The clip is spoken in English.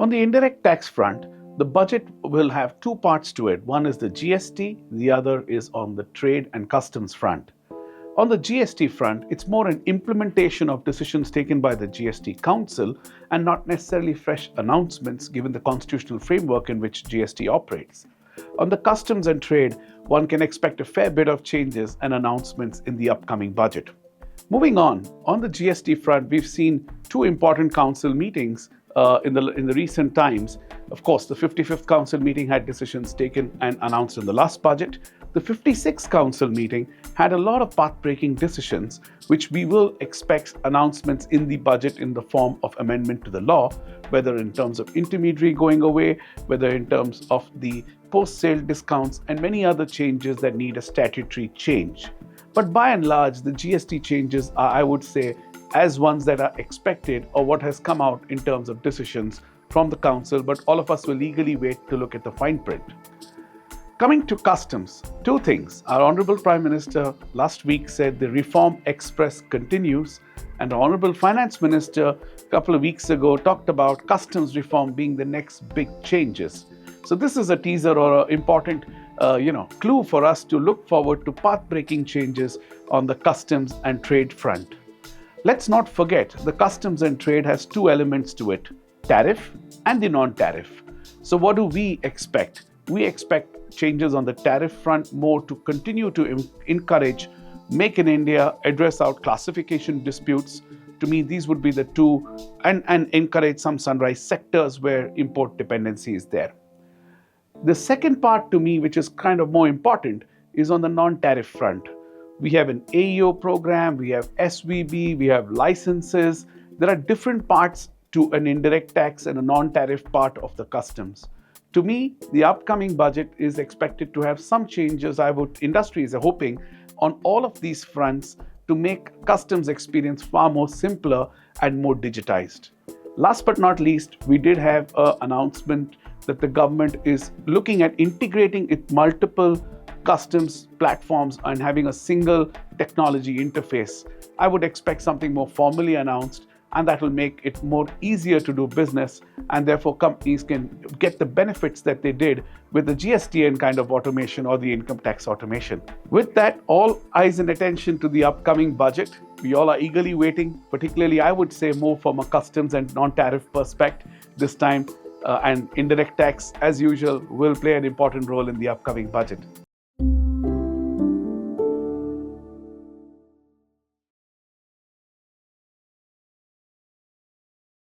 On the indirect tax front, the budget will have two parts to it. One is the GST, the other is on the trade and customs front. On the GST front, it's more an implementation of decisions taken by the GST Council and not necessarily fresh announcements given the constitutional framework in which GST operates. On the customs and trade, one can expect a fair bit of changes and announcements in the upcoming budget. Moving on the GST front, we've seen two important council meetings in the recent times. Of course, the 55th council meeting had decisions taken and announced in the last budget. The 56th council meeting had a lot of path-breaking decisions, which we will expect announcements in the budget in the form of amendment to the law, whether in terms of intermediary going away, whether in terms of the post-sale discounts, and many other changes that need a statutory change. But by and large, the GST changes are, I would say, as ones that are expected or what has come out in terms of decisions from the council, but all of us will eagerly wait to look at the fine print. Coming to customs, two things. Our Honorable Prime Minister last week said the Reform Express continues, and the Honorable Finance Minister a couple of weeks ago talked about customs reform being the next big changes. So this is a teaser or an important clue for us to look forward to path-breaking changes on the customs and trade front. Let's not forget, the customs and trade has two elements to it, tariff and the non-tariff. So what do we expect? We expect changes on the tariff front more to continue to encourage Make in India, address out classification disputes. To me, these would be the two, and encourage some sunrise sectors where import dependency is there. The second part to me, which is kind of more important, is on the non-tariff front. We have an AEO program, we have SVB, we have licenses. There are different parts to an indirect tax and a non-tariff part of the customs. To me, the upcoming budget is expected to have some changes. Industries are hoping on all of these fronts to make customs experience far more simpler and more digitized. Last but not least, we did have an announcement that the government is looking at integrating its multiple customs platforms and having a single technology interface. I would expect something more formally announced, and that will make it more easier to do business, and therefore companies can get the benefits that they did with the GSTN kind of automation or the income tax automation. With that, all eyes and attention to the upcoming budget. We all are eagerly waiting, particularly I would say more from a customs and non-tariff perspective this time, and indirect tax, as usual, will play an important role in the upcoming budget.